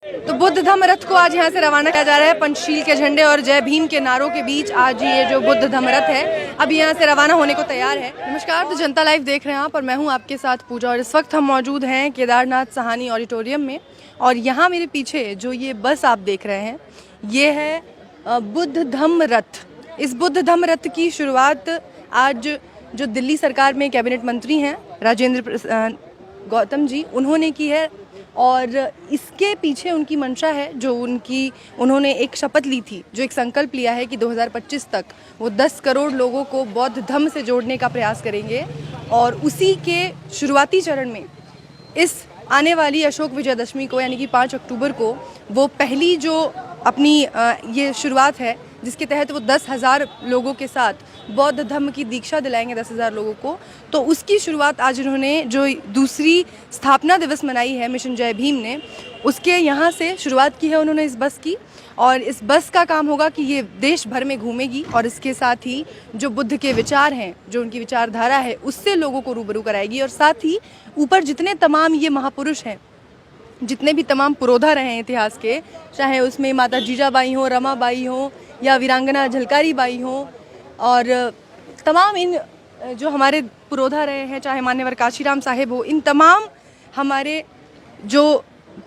तो बुद्ध धम्म रथ को आज यहाँ से रवाना किया जा रहा है। पंचशील के झंडे और जय भीम के नारों के बीच आज ये जो बुद्ध धम्म रथ है अब यहाँ से रवाना होने को तैयार है। नमस्कार, तो जनता लाइव देख रहे हैं आप और मैं हूँ आपके साथ पूजा और इस वक्त हम मौजूद हैं केदारनाथ साहानी ऑडिटोरियम में। और यहाँ मेरे पीछे जो ये बस आप देख रहे हैं ये है बुद्ध धम्म रथ। इस बुद्ध धम्म रथ की शुरुआत आज जो दिल्ली सरकार में कैबिनेट मंत्री हैं राजेंद्र गौतम जी उन्होंने की है। और इसके पीछे उनकी मंशा है जो उन्होंने एक शपथ ली थी, जो एक संकल्प लिया है कि 2025 तक वो 10 करोड़ लोगों को बौद्ध धम्म से जोड़ने का प्रयास करेंगे। और उसी के शुरुआती चरण में इस आने वाली अशोक विजयदशमी को यानी कि 5 अक्टूबर को वो पहली जो अपनी ये शुरुआत है जिसके तहत वो 10,000 लोगों के साथ बौद्ध धम्म की दीक्षा दिलाएंगे 10,000 लोगों को। तो उसकी शुरुआत आज उन्होंने जो दूसरी स्थापना दिवस मनाई है मिशन जय भीम ने, उसके यहाँ से शुरुआत की है उन्होंने इस बस की। और इस बस का काम होगा कि ये देश भर में घूमेगी और इसके साथ ही जो बुद्ध के विचार हैं, जो उनकी विचारधारा है, उससे लोगों को रूबरू कराएगी। और साथ ही ऊपर जितने तमाम ये महापुरुष हैं, जितने भी तमाम पुरोधा रहे हैं इतिहास के, चाहे उसमें माता जीजाबाई हो, रमाबाई हो या वीरांगना झलकारी बाई हो, और तमाम इन जो हमारे पुरोधा रहे हैं, चाहे मान्यवर काशीराम साहेब हो, इन तमाम हमारे जो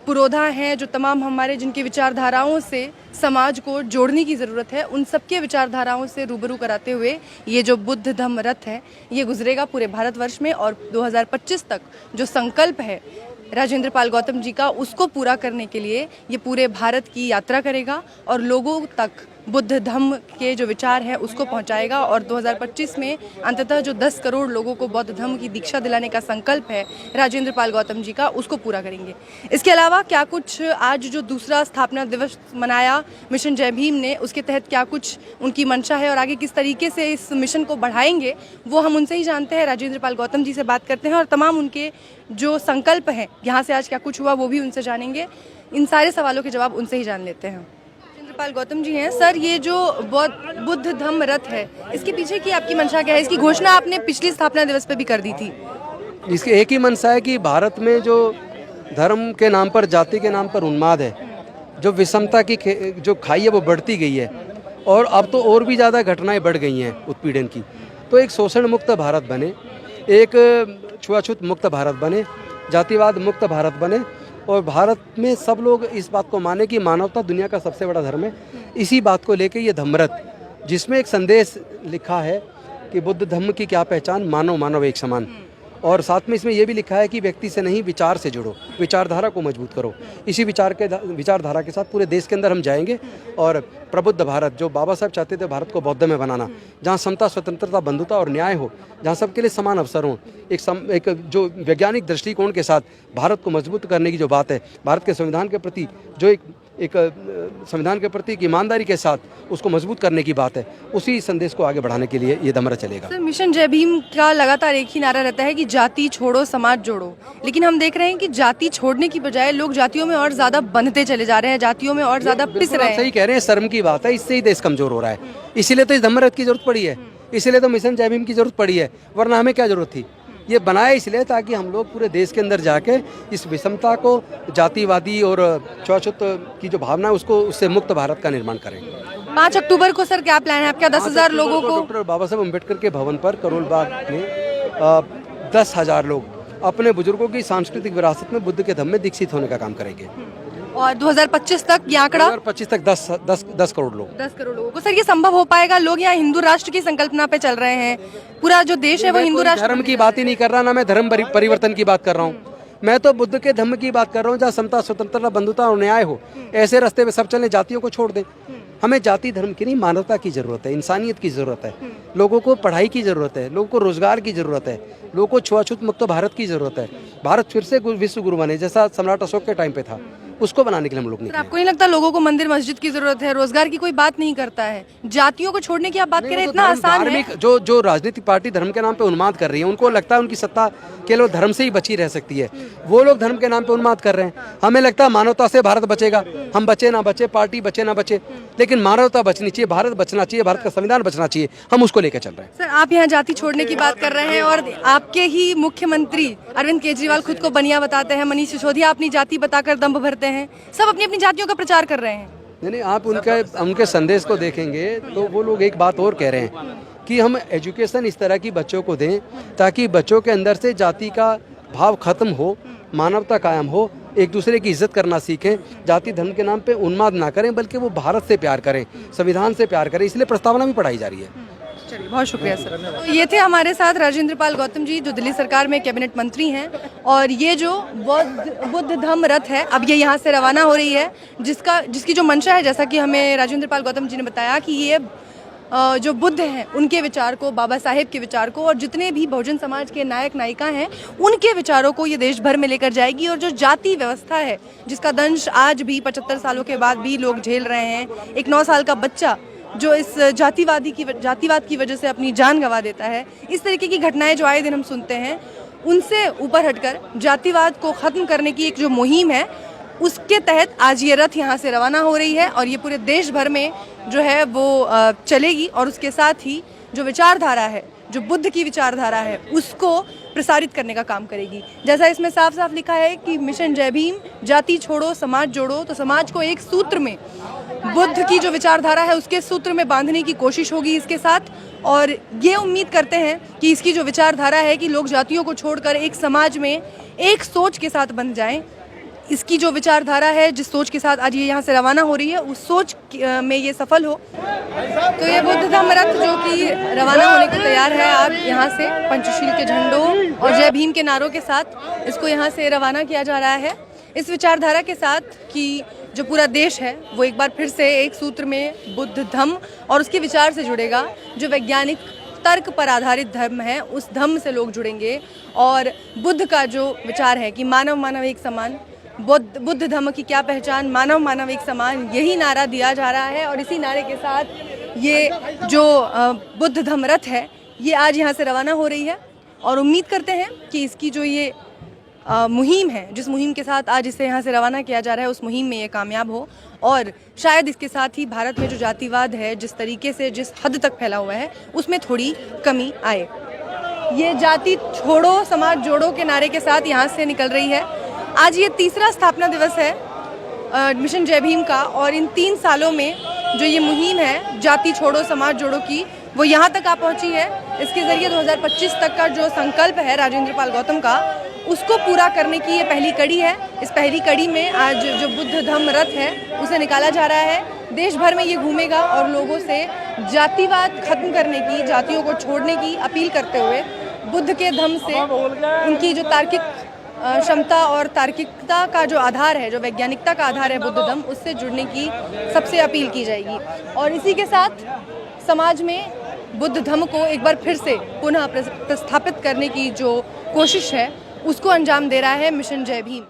पुरोधा हैं, जो तमाम हमारे जिनकी विचारधाराओं से समाज को जोड़ने की ज़रूरत है, उन सबके विचारधाराओं से रूबरू कराते हुए ये जो बुद्ध धम्म रथ है ये गुजरेगा पूरे भारतवर्ष में। और 2025 तक जो संकल्प है राजेंद्र पाल गौतम जी का, उसको पूरा करने के लिए ये पूरे भारत की यात्रा करेगा और लोगों तक बुद्ध धम्म के जो विचार है उसको पहुंचाएगा। और 2025 में अंततः जो 10 करोड़ लोगों को बौद्ध धम्म की दीक्षा दिलाने का संकल्प है राजेंद्र पाल गौतम जी का, उसको पूरा करेंगे। इसके अलावा क्या कुछ आज जो दूसरा स्थापना दिवस मनाया मिशन जय भीम ने, उसके तहत क्या कुछ उनकी मंशा है और आगे किस तरीके से इस मिशन को बढ़ाएंगे, वो हम उनसे ही जानते हैं। राजेंद्र पाल गौतम जी से बात करते हैं और तमाम उनके जो संकल्प हैं, यहाँ से आज क्या कुछ हुआ वो भी उनसे जानेंगे। इन सारे सवालों के जवाब उनसे ही जान लेते हैं। पाल गौतम जी हैं। सर, ये जो बुद्ध धम्म रथ है इसके पीछे की आपकी मंशा क्या है? इसकी घोषणा आपने पिछली स्थापना दिवस पे भी कर दी थी। इसकी एक ही मंशा है कि भारत में जो धर्म के नाम पर, जाति के नाम पर उन्माद है, जो विषमता की जो खाई है वो बढ़ती गई है और अब तो और भी ज़्यादा घटनाएं बढ़ गई हैं उत्पीड़न की। तो एक शोषण मुक्त भारत बने, एक छुआछूत मुक्त भारत बने, जातिवाद मुक्त भारत बने और भारत में सब लोग इस बात को माने कि मानवता दुनिया का सबसे बड़ा धर्म है। इसी बात को लेके ये धम्मरथ, जिसमें एक संदेश लिखा है कि बुद्ध धम्म की क्या पहचान, मानव मानव एक समान। और साथ में इसमें यह भी लिखा है कि व्यक्ति से नहीं विचार से जुड़ो, विचारधारा को मजबूत करो। इसी विचारधारा के साथ पूरे देश के अंदर हम जाएंगे और प्रबुद्ध भारत, जो बाबा साहब चाहते थे भारत को बौद्ध में बनाना, जहाँ समता, स्वतंत्रता, बंधुता और न्याय हो, जहाँ सबके लिए समान अवसर हो, एक जो वैज्ञानिक दृष्टिकोण के साथ भारत को मजबूत करने की जो बात है, भारत के संविधान के प्रति जो एक संविधान के प्रति एक ईमानदारी के साथ उसको मजबूत करने की बात है, उसी संदेश को आगे बढ़ाने के लिए ये धम्मरथ चलेगा। सर, मिशन जय भीम का लगातार एक ही नारा रहता है कि जाति छोड़ो समाज जोड़ो, लेकिन हम देख रहे हैं कि जाति छोड़ने की बजाय लोग जातियों में और ज्यादा बंधते चले जा रहे हैं, जातियों में और ज्यादा पिस रहे हैं। सही कह रहे हैं, शर्म की बात है, इससे ही देश कमजोर हो रहा है। इसीलिए तो इस धम्मरथ की जरूरत पड़ी है, इसीलिए तो मिशन जय भीम की जरूरत पड़ी है, वरना हमें क्या जरूरत थी। ये बनाया इसलिए ताकि हम लोग पूरे देश के अंदर जाके इस विषमता को, जातिवादी और छुआछूत की जो भावना है उसको, उससे मुक्त भारत का निर्माण करें। 5 अक्टूबर को सर क्या प्लान है आपका? 10,000 लोगों को डॉक्टर बाबा साहब अम्बेडकर के भवन पर करोल बाग में 10,000 लोग अपने बुजुर्गों की सांस्कृतिक विरासत में बुद्ध के धम्म में दीक्षित होने का काम करेंगे। और 2025 तक ये आंकड़ा 2025 तक 10 करोड़ लोग। 10 करोड़ लोगों को। सर, ये संभव हो पाएगा? लोग यहाँ हिंदू राष्ट्र की संकल्पना पे चल रहे हैं, पूरा जो देश है वो हिंदू राष्ट्र। धर्म की बात ही नहीं कर रहा, ना मैं धर्म परिवर्तन की बात कर रहा हूँ, मैं तो बुद्ध के धम्म की बात कर रहा हूँ, जहाँ समता, स्वतंत्रता, बंधुता और न्याय हो। ऐसे रास्ते पे सब चलें, जातियों को छोड़ दें। हमें जाति धर्म की नहीं, मानवता की जरूरत है, इंसानियत की जरूरत है, लोगों को पढ़ाई की जरूरत है, लोगों को रोजगार की जरूरत है, लोगों को छुआछूत मुक्त भारत की जरूरत है। भारत फिर से विश्व गुरु बने, जैसा सम्राट अशोक के टाइम पे था, उसको बनाने के लिए हम लोग निकले। आपको नहीं लगता लोगों को मंदिर मस्जिद की जरूरत है? रोजगार की कोई बात नहीं करता है, जातियों को छोड़ने की आप बात करें, इतना आसान है? जो राजनीतिक पार्टी धर्म के नाम पे उन्माद कर रही है, उनको लगता है उनकी सत्ता केवल धर्म से ही बची रह सकती है। वो लोग धर्म के नाम पे उन्माद कर रहे हैं। हमें लगता है मानवता से भारत बचेगा, हम बचे ना बचे, पार्टी बचे ना बचे, लेकिन मानवता बचनी चाहिए, भारत बचना चाहिए, भारत का संविधान बचना चाहिए, हम उसको लेकर चल रहे हैं। सर, आप यहाँ जाति छोड़ने की बात कर रहे हैं और आपके ही मुख्यमंत्री अरविंद केजरीवाल खुद को बनिया बताते हैं, मनीष सिसोदिया अपनी जाति बताकर दंभ भरते हैं, सब अपनी अपनी जातियों का प्रचार कर रहे हैं। नहीं, आप उनके संदेश को देखेंगे तो वो लोग एक बात और कह रहे हैं कि हम एजुकेशन इस तरह की बच्चों को दें ताकि बच्चों के अंदर से जाति का भाव खत्म हो, मानवता कायम हो, एक दूसरे की इज्जत करना सीखें, जाति धर्म के नाम पे उन्माद ना करें, बल्कि वो भारत से प्यार करें, संविधान से प्यार करें। इसलिए प्रस्तावना भी पढ़ाई जा रही है। चलिए, बहुत शुक्रिया सर। तो ये थे हमारे साथ राजेंद्र पाल गौतम जी, जो दिल्ली सरकार में कैबिनेट मंत्री हैं। और ये जो बुद्ध धम्म रथ है, अब ये यहाँ से रवाना हो रही है, जिसकी जो मंशा है, जैसा कि हमें राजेंद्र पाल गौतम जी ने बताया कि ये जो बुद्ध हैं उनके विचार को, बाबा साहेब के विचार को और जितने भी बहुजन समाज के नायक नायिका हैं उनके विचारों को ये देश भर में लेकर जाएगी। और जो जाति व्यवस्था है, जिसका दंश आज भी 75 सालों के बाद भी लोग झेल रहे हैं, एक 9 साल का बच्चा जो इस जातिवाद की वजह से अपनी जान गंवा देता है, इस तरीके की घटनाएं जो आए दिन हम सुनते हैं, उनसे ऊपर हटकर जातिवाद को ख़त्म करने की एक जो मुहिम है, उसके तहत आज ये रथ यहाँ से रवाना हो रही है और ये पूरे देश भर में जो है वो चलेगी। और उसके साथ ही जो विचारधारा है, जो बुद्ध की विचारधारा है, उसको प्रसारित करने का काम करेगी। जैसा इसमें साफ साफ लिखा है कि मिशन जय भीम, जाति छोड़ो समाज जोड़ो, तो समाज को एक सूत्र में, बुद्ध की जो विचारधारा है उसके सूत्र में बांधने की कोशिश होगी इसके साथ। और ये उम्मीद करते हैं कि इसकी जो विचारधारा है कि लोग जातियों को छोड़कर एक समाज में एक सोच के साथ बन जाएं, इसकी जो विचारधारा है, जिस सोच के साथ आज ये यहाँ से रवाना हो रही है, उस सोच में ये सफल हो। तो ये बुद्ध धम्म रथ जो कि रवाना होने को तैयार है, आप यहाँ से पंचशील के झंडों और जय भीम के नारों के साथ इसको यहाँ से रवाना किया जा रहा है, इस विचारधारा के साथ कि जो पूरा देश है वो एक बार फिर से एक सूत्र में बुद्ध धम्म और उसके विचार से जुड़ेगा। जो वैज्ञानिक तर्क पर आधारित धर्म है, उस धम्म से लोग जुड़ेंगे। और बुद्ध का जो विचार है कि मानव मानव एक समान, बुद्ध धम्म की क्या पहचान, मानव मानव एक समान, यही नारा दिया जा रहा है। और इसी नारे के साथ ये जो बुद्ध धम्म रथ है, ये आज यहाँ से रवाना हो रही है। और उम्मीद करते हैं कि इसकी जो ये मुहिम है, जिस मुहिम के साथ आज इसे यहाँ से रवाना किया जा रहा है, उस मुहिम में ये कामयाब हो। और शायद इसके साथ ही भारत में जो जातिवाद है, जिस तरीके से, जिस हद तक फैला हुआ है, उसमें थोड़ी कमी आए। ये जाति छोड़ो समाज जोड़ो के नारे के साथ यहाँ से निकल रही है। आज ये तीसरा स्थापना दिवस है मिशन जय भीम का। और इन 3 सालों में जो ये मुहिम है जाति छोड़ो समाज जोड़ो की, वो यहाँ तक आ पहुँची है। इसके ज़रिए 2025 तक का जो संकल्प है राजेंद्र पाल गौतम का, उसको पूरा करने की ये पहली कड़ी है। इस पहली कड़ी में आज जो बुद्ध धम्म रथ है उसे निकाला जा रहा है। देश भर में ये घूमेगा और लोगों से जातिवाद खत्म करने की, जातियों को छोड़ने की अपील करते हुए बुद्ध के धम्म से, उनकी जो तार्किक क्षमता और तार्किकता का जो आधार है, जो वैज्ञानिकता का आधार है बुद्ध धम्म, उससे जुड़ने की सबसे अपील की जाएगी। और इसी के साथ समाज में बुद्ध धम्म को एक बार फिर से पुनः प्रस्थापित करने की जो कोशिश है, उसको अंजाम दे रहा है मिशन जय भीम।